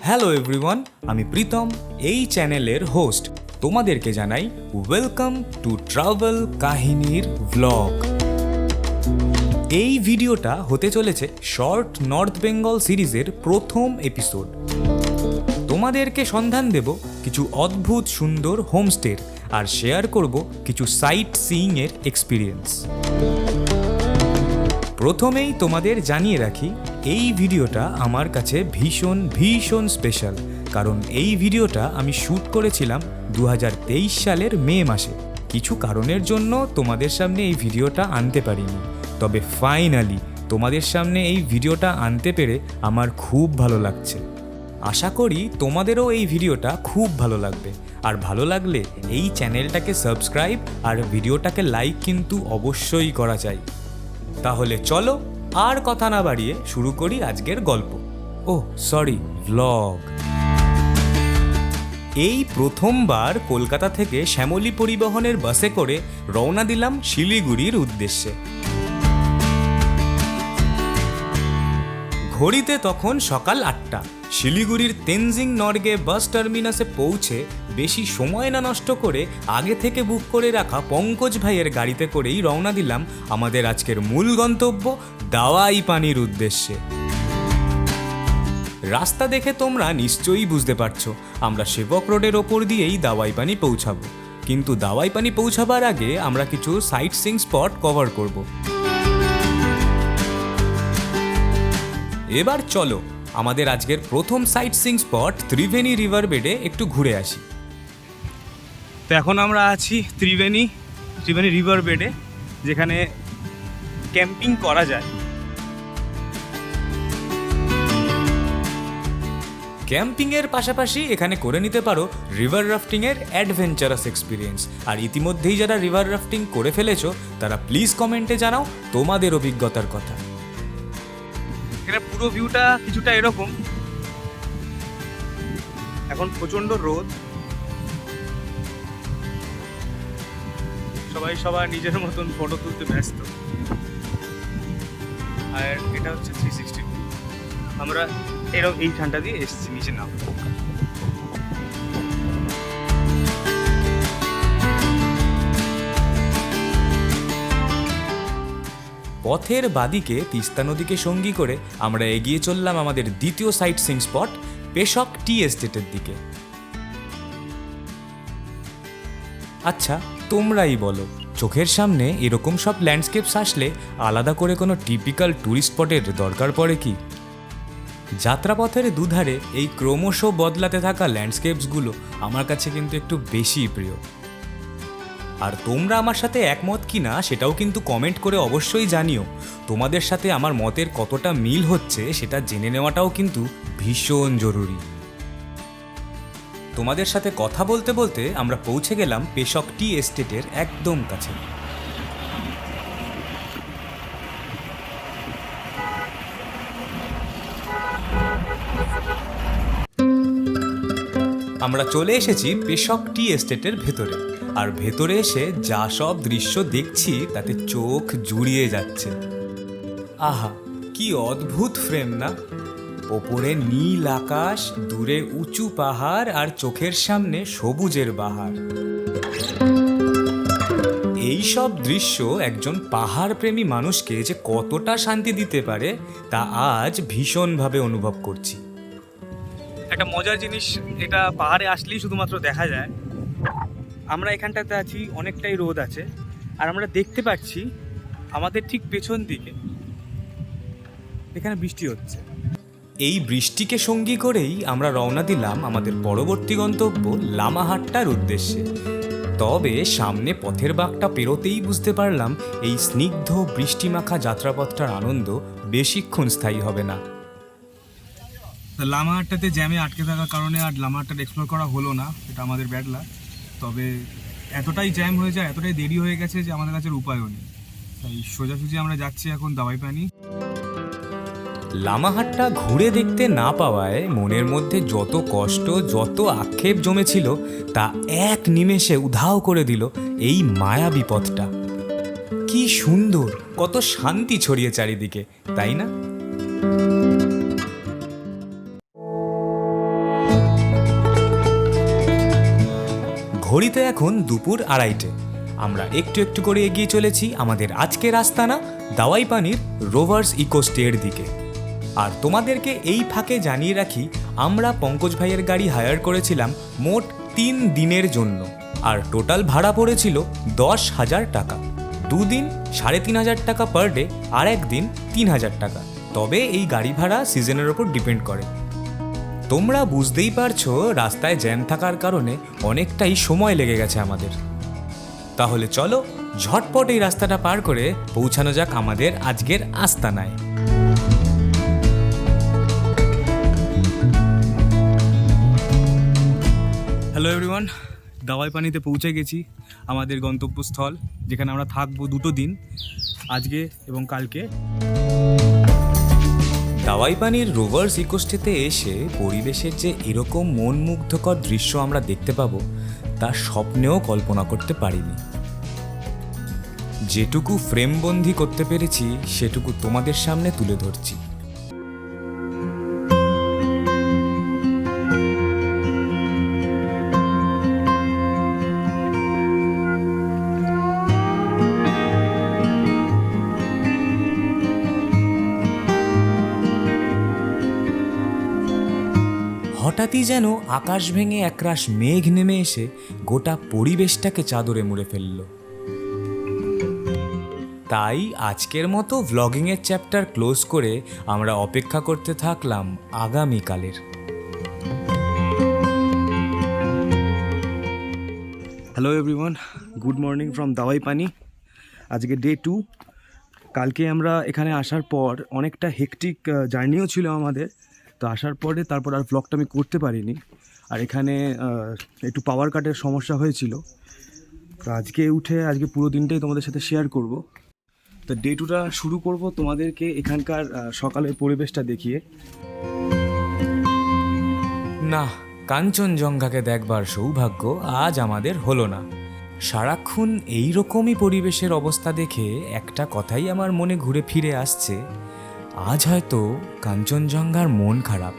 Hello everyone, আমি প্রীতম, এই চ্যানেলের হোস্ট। তোমাদেরকে জানাই ওয়েলকাম টু ট্রাভেল কাহিনীর ব্লগ। এই ভিডিওটা হতে চলেছে শর্ট নর্থ বেঙ্গল সিরিজের প্রথম এপিসোড। তোমাদেরকে সন্ধান দেব কিছু অদ্ভুত সুন্দর হোমস্টের আর শেয়ার করব কিছু সাইট সিইংয়ের এক্সপিরিয়েন্স। প্রথমেই তোমাদের জানিয়ে রাখি, এই ভিডিওটা আমার কাছে ভীষণ ভীষণ স্পেশাল, কারণ এই ভিডিওটা আমি শ্যুট করেছিলাম 2023 সালের মে মাসে। কিছু কারণের জন্য তোমাদের সামনে এই ভিডিওটা আনতে পারিনি, তবে ফাইনালি তোমাদের সামনে এই ভিডিওটা আনতে পেরে আমার খুব ভালো লাগছে। আশা করি তোমাদেরও এই ভিডিওটা খুব ভালো লাগবে, আর ভালো লাগলে এই চ্যানেলটাকে সাবস্ক্রাইব আর ভিডিওটাকে লাইক কিন্তু অবশ্যই করা চাই। তাহলে চলো আর কথা না বাড়িয়ে শুরু করি আজকের গল্প। Sorry, vlog. এই প্রথমবার কলকাতা থেকে শ্যামলী পরিবহনের বাসে করে রওনা দিলাম শিলিগুড়ির উদ্দেশ্যে। ঘড়িতে তখন সকাল 8টা। শিলিগুড়ির তেনজিং নর্গে বাস টার্মিনাসে পৌঁছে বেশি সময় না নষ্ট করে আগে থেকে বুক করে রাখা পঙ্কজ ভাইয়ের গাড়িতে করেই রওনা দিলাম আমাদের আজকের মূল গন্তব্য দাওয়াই পানির উদ্দেশ্যে। রাস্তা দেখে তোমরা নিশ্চয়ই বুঝতে পারছো আমরা সেবক রোডের ওপর দিয়েই দাওয়াই পানি পৌঁছাবো, কিন্তু দাওয়াই পানি পৌঁছাবার আগে আমরা কিছু সাইট সিইং স্পট কভার করব। এবার চলো আমাদের আজকের প্রথম sightseeing spot Triveni river বেডে একটু ঘুরে আসি। তো এখন আমরা আছি ত্রিবেণী রিভার বেডে, যেখানে ক্যাম্পিং করা যায়। ক্যাম্পিংয়ের পাশাপাশি এখানে করে নিতে পারো রিভার রাফটিংয়ের অ্যাডভেঞ্চারাস এক্সপিরিয়েন্স। আর ইতিমধ্যেই যারা রিভার রাফটিং করে ফেলেছো তারা প্লিজ কমেন্টে জানাও তোমাদের অভিজ্ঞতার কথা। এখানে পুরো ভিউটা কিছুটা এরকম। এখন প্রচন্ড রোদ, সবাই সবার নিজের মতন ফটো তুলতে ব্যস্ত। আর এটা হচ্ছে 360। আমরা এরকম এই ঠান্ডা দিয়ে এসেছি নিচে নাম। পথের বাদিকে তিস্তা নদীকে সঙ্গী করে আমরা এগিয়ে চললাম আমাদের দ্বিতীয় সাইট সিইং স্পট পেশক টি এস্টেটের দিকে। আচ্ছা, তোমরাই বলো, চোখের সামনে এরকম সব ল্যান্ডস্কেপস আসলে আলাদা করে কোনো টিপিক্যাল ট্যুরিস্ট স্পটের দরকার পড়ে কি? যাত্রাপথের দুধারে এই ক্রমশ বদলাতে থাকা ল্যান্ডস্কেপসগুলো আমার কাছে কিন্তু একটু বেশি প্রিয়। আর তোমরা আমার সাথে একমত কি না সেটাও কিন্তু কমেন্ট করে অবশ্যই জানিও। তোমাদের সাথে আমার মতের কতটা মিল হচ্ছে সেটা জেনে নেওয়াটাও কিন্তু ভীষণ জরুরি। তোমাদের সাথে কথা বলতে বলতে আমরা পৌঁছে গেলাম পেশক টি এস্টেটের একদম কাছে। আমরা চলে এসেছি পেশক টি এস্টেটের ভেতরে, আর ভেতরে এসে যা সব দৃশ্য দেখছি তাতে চোখ জুড়িয়ে যাচ্ছে। আহা, কি অদ্ভুত ফ্রেম না! ওপরে নীল আকাশ, দূরে উঁচু পাহাড়, আর চোখের সামনে সবুজের বাহার। এই সব দৃশ্য একজন পাহাড় প্রেমী মানুষকে যে কতটা শান্তি দিতে পারে তা আজ ভীষণভাবে অনুভব করছি। একটা মজার জিনিস, এটা পাহাড়ে আসলেই শুধুমাত্র দেখা যায়। আমরা এখানটাতে আছি, অনেকটাই রোদ আছে, আর আমরা দেখতে পাচ্ছি আমাদের ঠিক পেছন দিকে এখানে বৃষ্টি হচ্ছে। এই বৃষ্টিকে সঙ্গী করেই আমরা রওনা দিলাম আমাদের পরবর্তী গন্তব্য লামাহাট্টার উদ্দেশ্যে। তবে সামনে পথের বাঁকটা পেরোতেই বুঝতে পারলাম এই স্নিগ্ধ বৃষ্টিমাখা যাত্রাপথটার আনন্দ বেশিক্ষণ স্থায়ী হবে না। লামাহাট্টাতে জ্যামে আটকে থাকার কারণে আর লামাহাট্টাটা এক্সপ্লোর করা হলো না, এটা আমাদের ব্যাড লাক। তবে এতটাই জ্যাম হয়ে যায়, এতটাই দেরি হয়ে গেছে যে আমাদের কাছে উপায়ও নেই, তাই সোজাসুজি আমরা যাচ্ছি এখন দাওয়াই পানি। লামাহাট্টা ঘুরে দেখতে না পাওয়ায় মনের মধ্যে যত কষ্ট, যত আক্ষেপ জমেছিল তা এক নিমেষে উধাও করে দিল এই মায়াবী পথটা। কি সুন্দর, কত শান্তি ছড়িয়ে চারিদিকে, তাই না? ঘড়িতে এখন দুপুর 2:30। আমরা একটু একটু করে এগিয়ে চলেছি আমাদের আজকের আস্তানা দাওয়াই পানির রোভার্স ইকো স্টের দিকে। আর তোমাদেরকে এই ফাঁকে জানিয়ে রাখি, আমরা পঙ্কজ ভাইয়ের গাড়ি হায়ার করেছিলাম মোট 3 দিনের জন্য, আর টোটাল ভাড়া পড়েছিল 10,000 টাকা। 2 দিন 3,500 টাকা পার ডে, আর একদিন 3,000 টাকা। তবে এই গাড়ি ভাড়া সিজনের ওপর ডিপেন্ড করে। তোমরা বুঝতেই পারছো রাস্তায় জ্যাম থাকার কারণে অনেকটাই সময় লেগে গেছে আমাদের। তাহলে চলো ঝটপট এই রাস্তাটা পার করে পৌঁছানো যাক আমাদের আজকের আস্তানায়। হ্যালো এভরিওয়ান, দাওয়াই পানিতে পৌঁছে গেছি, আমাদের গন্তব্যস্থল, যেখানে আমরা থাকবো 2 দিন, আজকে এবং কালকে। দাওয়াই পানির রোভার্স ইকোস্টেতে এসে পরিবেশের যে এরকম মনমুগ্ধকর দৃশ্য আমরা দেখতে পাবো তা স্বপ্নেও কল্পনা করতে পারিনি। যেটুকু ফ্রেমবন্দি করতে পেরেছি সেটুকু তোমাদের সামনে তুলে ধরছি। হঠাৎই যেন আকাশ ভেঙে একরাশ মেঘ নেমে এসে গোটা পরিবেশটাকে চাদরে মুড়ে ফেলল। তাই আজকের মতো ভ্লগিংয়ের চ্যাপ্টার ক্লোজ করে আমরা অপেক্ষা করতে থাকলাম আগামীকালের। Hello everyone, good morning from Dawai Pani. আজকে ডে 2। কালকে আমরা এখানে আসার পর অনেকটা হেকটিক জার্নিও ছিল আমাদের, তো আসার পরে তারপর আর ব্লগটা আমি করতে পারিনি। আর এখানে একটু পাওয়ার কাটের সমস্যা হয়েছিল, তো আজকে উঠে আজকে পুরো দিনটাই তোমাদের সাথে শেয়ার করব। তো ডে 2টা শুরু করব তোমাদেরকে এখানকার সকালের পরিবেশটা দেখিয়ে। না, কাঞ্চনজঙ্ঘাকে দেখবার সৌভাগ্য আজ আমাদের হলো না। সারাক্ষণ এইরকমই পরিবেশের অবস্থা দেখে একটা কথাই আমার মনে ঘুরে ফিরে আসছে, আজ হয়তো কাঞ্চনজঙ্ঘার মন খারাপ,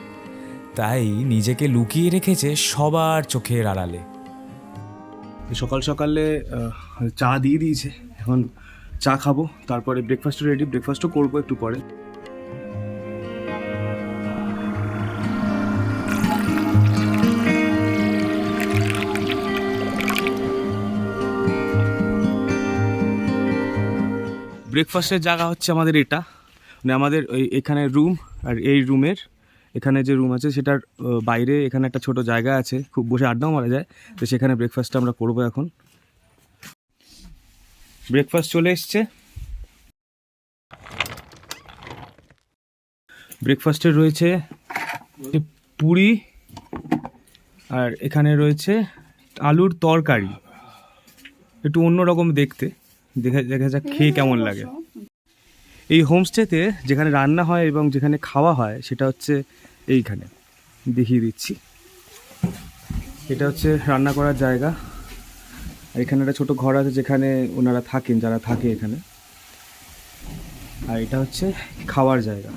তাই নিজেকে লুকিয়ে রেখেছে সবার চোখের আড়ালে। সকাল সকালে চা দিয়ে দিয়েছে, এখন চা খাবো, তারপরে ব্রেকফাস্টও রেডি, ব্রেকফাস্টও করবো একটু পরে। ব্রেকফাস্টের জায়গা হচ্ছে আমাদের এটা, মানে আমাদের এখানে রুম, আর এই রুমের এখানে যে রুম আছে সেটার বাইরে এখানে একটা ছোট জায়গা আছে, খুব বসে আড্ডাও মারা যায়, তো সেখানে ব্রেকফাস্টটা আমরা করবো এখন। ব্রেকফাস্ট চলে এসছে। ব্রেকফাস্টে রয়েছে পুরি, আর এখানে রয়েছে আলুর তরকারি, একটু অন্যরকম দেখতে, দেখা যাক খেয়ে কেমন লাগে। এই হোমস্টেতে যেখানে রান্না হয় এবং যেখানে খাওয়া হয় সেটা হচ্ছে এইখানে, দেখিয়ে দিচ্ছি। এটা হচ্ছে রান্না করার জায়গা, আর এখানে একটা ছোটো ঘর আছে যেখানে ওনারা থাকেন, যারা থাকে এখানে। আর এটা হচ্ছে খাওয়ার জায়গা,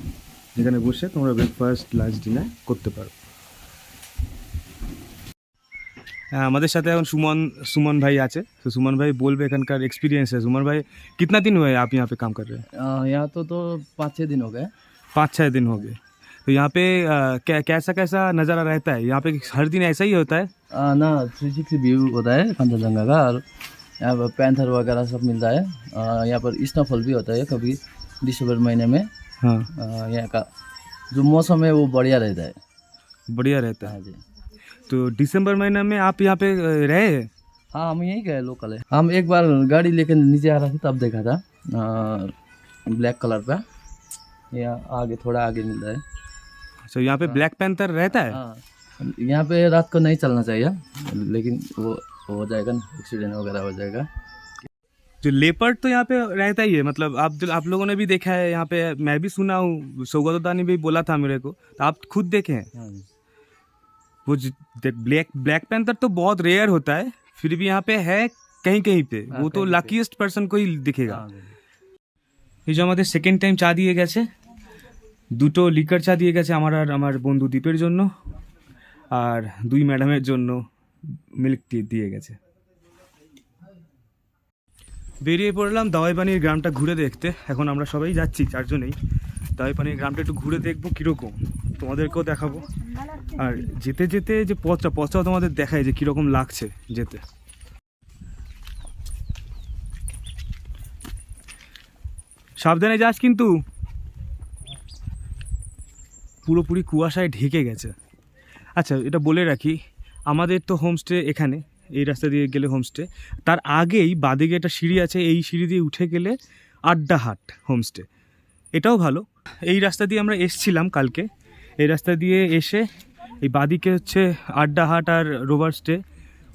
যেখানে বসে তোমরা ব্রেকফাস্ট, লাঞ্চ, ডিনার করতে পারো। আমাদের সাথে এখন सुमन भाई आचे, तो सुमन भाई बोलबे एखानकार एक्सपीरियंस है। सुमन भाई, कितना दिन हुआ है आप यहाँ पे काम कर रहे हैं? यहाँ तो 5-6 दिन हो गए। 5-6 दिन हो गए। तो यहाँ पे कैसा नज़ारा रहता है? यहाँ पे हर दिन ऐसा ही होता है? ना, 360 व्यू होता है कंचनजंगा का, और यहाँ पर पैंथर वगैरह सब मिलता है। यहाँ पर स्नोफॉल भी होता है कभी दिसंबर महीने में। हाँ, यहाँ का जो मौसम है वो बढ़िया रहता है। बढ़िया रहता है। हाँ जी। तो दिसंबर महीने में आप यहाँ पे रहे? हाँ, हम यहीं गए, लोकल है। हम एक बार गाड़ी लेकर नीचे आ रहे थे तब देखा था, ब्लैक कलर का, यहाँ आगे थोड़ा आगे मिलता है। तो यहाँ पे ब्लैक पैंथर रहता है? हाँ, यहाँ पे रात को नहीं चलना चाहिए, लेकिन वो हो जाएगा ना, एक्सीडेंट वगैरह हो जाएगा। जो लेपर्ड तो यहाँ पे रहता ही है, मतलब आप लोगों ने भी देखा है यहाँ पे, मैं भी सुना हूँ, सौगतदा ने भी बोला था मेरे को, तो आप खुद देखे हैं? हाँ जी। वो ब्लैक पैंथर तो बहुत रेयर होता है, फिर भी यहाँ पे है कहीं कहीं पे, वो तो लाकीस्ट पर्सन को ही दिखेगा। এই যে আমাদের সেকেন্ড টাইম চা দিয়ে গেছে, 2টো লিকার চা দিয়ে গেছে আমার আর আমার বন্ধু দীপের জন্য, আর 2 ম্যাডামের জন্য মিল্ক টি দিয়ে গেছে। বেরিয়ে পড়লাম দাওয়াইপানির গ্রামটা ঘুরে দেখতে। এখন আমরা সবাই যাচ্ছি, চারজনেই দাওয়াইপানির গ্রামটা একটু ঘুরে দেখবো কীরকম, তোমাদেরকেও দেখাবো। আর যেতে যেতে যে পথটাও তোমাদের দেখায় যে কীরকম লাগছে যেতে। সাবধানে যাস কিন্তু, পুরোপুরি কুয়াশায় ঢেকে গেছে। আচ্ছা, এটা বলে রাখি, আমাদের তো হোমস্টে এখানে, এই রাস্তা দিয়ে গেলে হোমস্টে, তার আগেই বাদিকে একটা সিঁড়ি আছে, এই সিঁড়ি দিয়ে উঠে গেলে আড্ডাহাট হোমস্টে, এটাও ভালো। এই রাস্তা দিয়ে আমরা এসছিলাম কালকে, এই রাস্তা দিয়ে এসে এই বাদিকে হচ্ছে আড্ডাহাট আর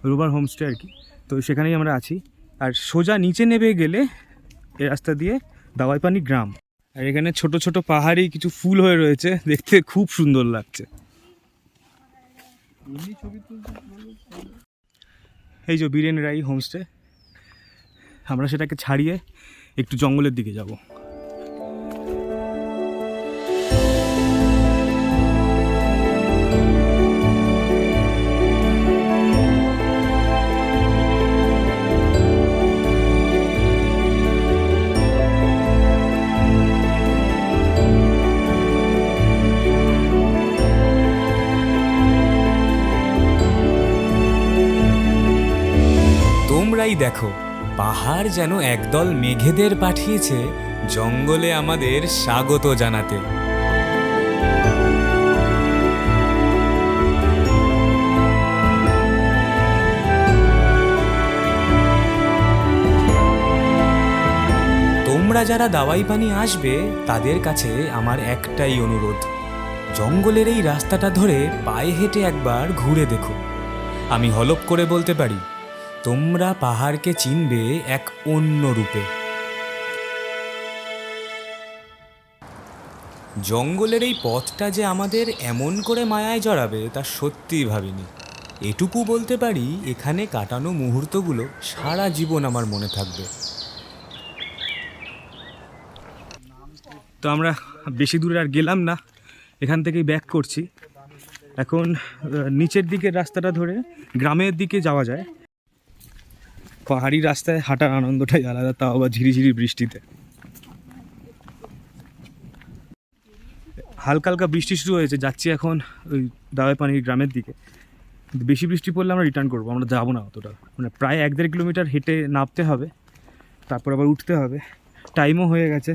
রোভার হোমস্টে আর কি, তো সেখানেই আমরা আছি। আর সোজা নিচে নেমে গেলে এই রাস্তা দিয়ে দাওয়াইপানি গ্রাম। আর এখানে ছোট ছোট পাহাড়ি কিছু ফুল হয়ে রয়েছে, দেখতে খুব সুন্দর লাগছে। এই যে বীরেন রাই হোমস্টে, আমরা সেটাকে ছাড়িয়ে একটু জঙ্গলের দিকে যাব। তোমরাই দেখো, পাহাড় যেন একদল মেঘেদের পাঠিয়েছে জঙ্গলে আমাদের স্বাগত জানাতে। তোমরা যারা দাওয়াইপানি আসবে তাদের কাছে আমার একটাই অনুরোধ, জঙ্গলের এই রাস্তাটা ধরে পায়ে হেঁটে একবার ঘুরে দেখো। আমি হলপ করে বলতে পারি, তোমরা পাহাড়কে চিনবে এক অন্য রূপে। জঙ্গলের এই পথটা যে আমাদের এমন করে মায়ায় জড়াবে তা সত্যিই ভাবিনি। এটুকু বলতে পারি, এখানে কাটানো মুহূর্তগুলো সারা জীবন আমার মনে থাকবে। তো আমরা বেশি দূরে আর গেলাম না, এখান থেকেই ব্যাক করছি। এখন নিচের দিকের রাস্তাটা ধরে গ্রামের দিকে যাওয়া যায়। পাহাড়ি রাস্তায় হাঁটার আনন্দটাই আলাদা, তাও আবার ঝিরিঝিরি বৃষ্টিতে। হালকা হালকা বৃষ্টি শুরু হয়েছে, যাচ্ছি এখন ওই দাওয়াইপানির গ্রামের দিকে। বেশি বৃষ্টি পড়লে আমরা রিটার্ন করবো, আমরা যাবো না অতটা, মানে প্রায় 1-1.5 কিলোমিটার হেঁটে নামতে হবে, তারপর আবার উঠতে হবে। টাইমও হয়ে গেছে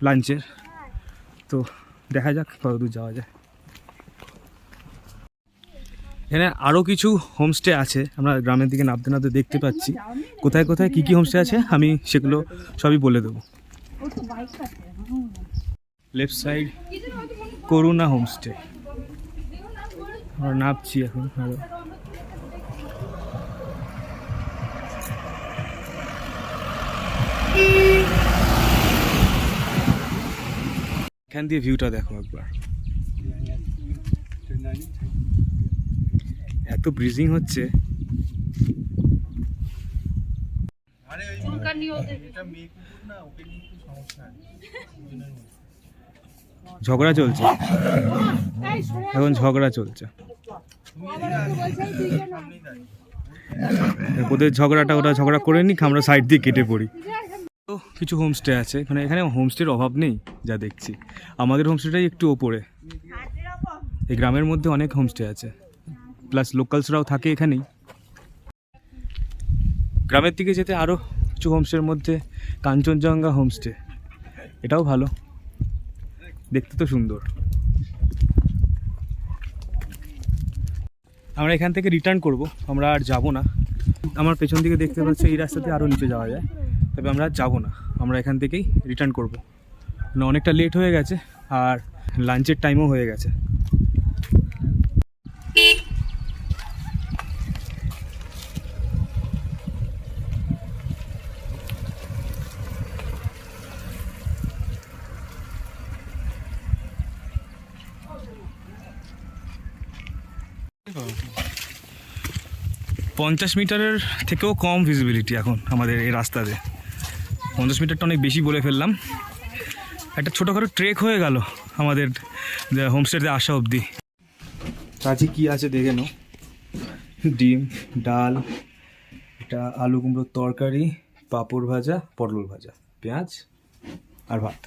লাঞ্চের, তো দেখা যাক কতদূর যাওয়া যায়। এখানে আরও কিছু হোমস্টে আছে, আমরা গ্রামের দিকে নামতে নামতে দেখতে পাচ্ছি। কোথায় কোথায় কী কী হোমস্টে আছে আমি সেগুলো সবই বলে দেবো। লেফট সাইড করুণা হোমস্টে, আমরা নামছি এখন। এখান দিয়ে ভিউটা দেখো একবার, এত ব্রিজিং হচ্ছে। ঝগড়া চলছে এখন, ঝগড়া চলছে ওদের ঝগড়াটা, ওরা ঝগড়া করে নি, আমরা সাইড দিয়ে কেটে পড়ি। তো কিছু হোমস্টে আছে এখানে, এখানে হোমস্টের অভাব নেই যা দেখছি। আমাদের হোমস্টেটাই একটু ওপরে, এই গ্রামের মধ্যে অনেক হোমস্টে আছে, প্লাস লোকালসরাও থাকে এখানেই। গ্রামের দিকে যেতে আরও কিছু হোমস্টের মধ্যে কাঞ্চনজঙ্ঘা হোমস্টে, এটাও ভালো, দেখতে তো সুন্দর। আমরা এখান থেকে রিটার্ন করব, আমরা আর যাব না। আমার পেছন দিকে দেখতে পাচ্ছি এই রাস্তাতে আরও নিচে যাওয়া যায়, তবে আমরা আর যাবো না, আমরা এখান থেকেই রিটার্ন করব। মানে অনেকটা লেট হয়ে গেছে আর লাঞ্চের টাইমও হয়ে গেছে। পঞ্চাশ মিটারের থেকেও কম ভিজিবিলিটি এখন আমাদের এই রাস্তাতে। 50 মিটারটা অনেক বেশি বলে ফেললাম। একটা ছোটোখাটো ট্রেক হয়ে গেল আমাদের হোমস্টেতে আসা অবধি। কাছে কি আছে দেখে নাও, ডিম, ডাল, এটা আলু কুমড়োর তরকারি, পাঁপড় ভাজা, পটল ভাজা, পেঁয়াজ আর ভাত।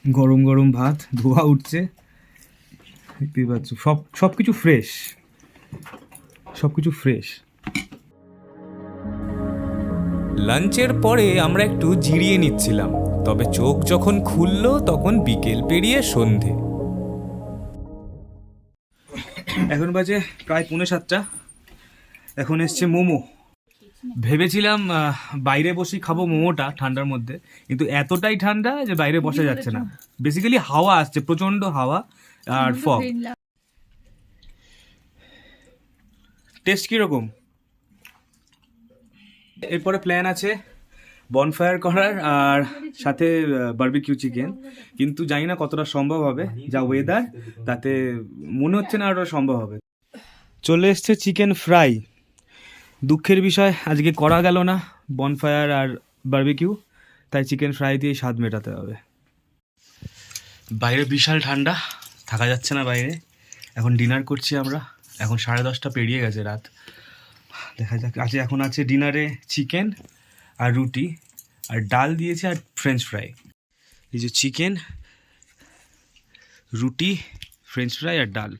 গরম গরম ভাত, ধোয়া উঠছে, দেখতেই পাচ্ছ। সব কিছু ফ্রেশ, সব কিছু ফ্রেশ। লাঞ্চের পরে আমরা একটু জিরিয়ে নিচ্ছিলাম, তবে চোখ যখন খুললো তখন বিকেল পেরিয়ে সন্ধে। এখন বাজে প্রায় 6:45। এখন এসছে মোমো। ভেবেছিলাম বাইরে বসেই খাবো মোমোটা ঠান্ডার মধ্যে, কিন্তু এতটাই ঠান্ডা যে বাইরে বসা যাচ্ছে না। বেসিক্যালি হাওয়া আসছে, প্রচন্ড হাওয়া আর ফগ। টেস্ট কিরকম? এরপরে প্ল্যান আছে বনফায়ার করার আর সাথে বারবিকিউ চিকেন, কিন্তু জানি না কতটা সম্ভব হবে। যা ওয়েদার, তাতে মনে হচ্ছে না ওটা সম্ভব হবে। চলে এসছে চিকেন ফ্রাই। দুঃখের বিষয় আজকে করা গেল না বনফায়ার আর বারবিকিউ, তাই চিকেন ফ্রাই দিয়ে স্বাদ মেটাতে হবে। বাইরে বিশাল ঠান্ডা, থাকা যাচ্ছে না বাইরে। এখন ডিনার করছি আমরা। এখন 10:30 পেরিয়ে গেছে রাত। দেখা যাক। এখন আছে ডিনারে চিকেন আর রুটি আর ডাল দিয়েছে আর ফ্রেঞ্চ ফ্রাই। এই যে চিকেন, রুটি, ফ্রেঞ্চ ফ্রাই আর ডাল।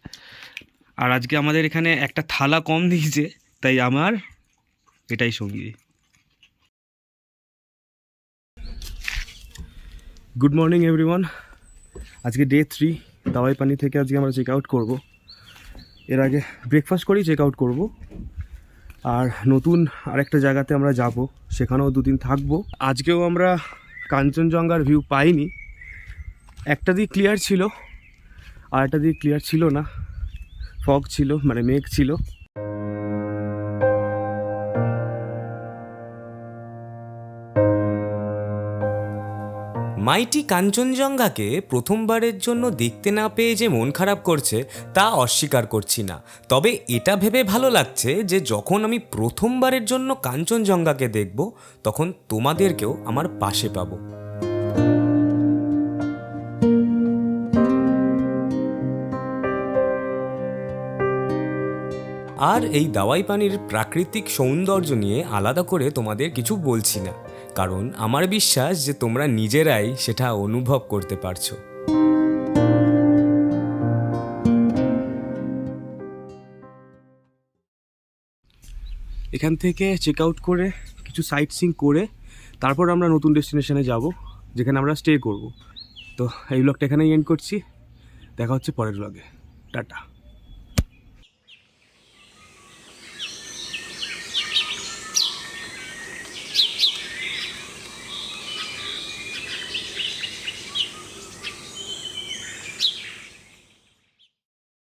আর আজকে আমাদের এখানে একটা থালা কম দিয়েছে, তাই আমার এটাই সঙ্গী। Good morning everyone. আজকে ডে 3 দাওয়াই পানি থেকে আজকে আমরা চেক আউট করবো। এর আগে ব্রেকফাস্ট করেই চেক আউট করবো। আর নতুন আরেকটা জায়গাতে আমরা যাব, সেখানেও 2 দিন থাকবো। আজকেও আমরা কাঞ্চনজঙ্ঘার ভিউ পাইনি। একটা দিক ক্লিয়ার ছিল, আর একটা দিক ক্লিয়ার ছিল না, ফগ ছিল, মানে মেঘ ছিল। মাইটি কাঞ্চনজঙ্ঘাকে প্রথমবারের জন্য দেখতে না পেয়ে যে মন খারাপ করছে তা অস্বীকার করছি না, তবে এটা ভেবে ভালো লাগছে যে যখন আমি প্রথমবারের জন্য কাঞ্চনজঙ্ঘাকে দেখব তখন তোমাদেরকেও আমার পাশে পাবো। আর এই দাওয়াই পানির প্রাকৃতিক সৌন্দর্য নিয়ে আলাদা করে তোমাদের কিছু বলছি না, কারণ আমার বিশ্বাস যে তোমরা নিজেরাই সেটা অনুভব করতে পারছো। এখান থেকে চেক আউট করে কিছু সাইট সিইং করে তারপর আমরা নতুন ডেস্টিনেশনে যাব, যেখানে আমরা স্টে করব। তো এই ব্লগটা এখানেই এন্ড করছি। দেখা হচ্ছে পরের ব্লগে। টাটা।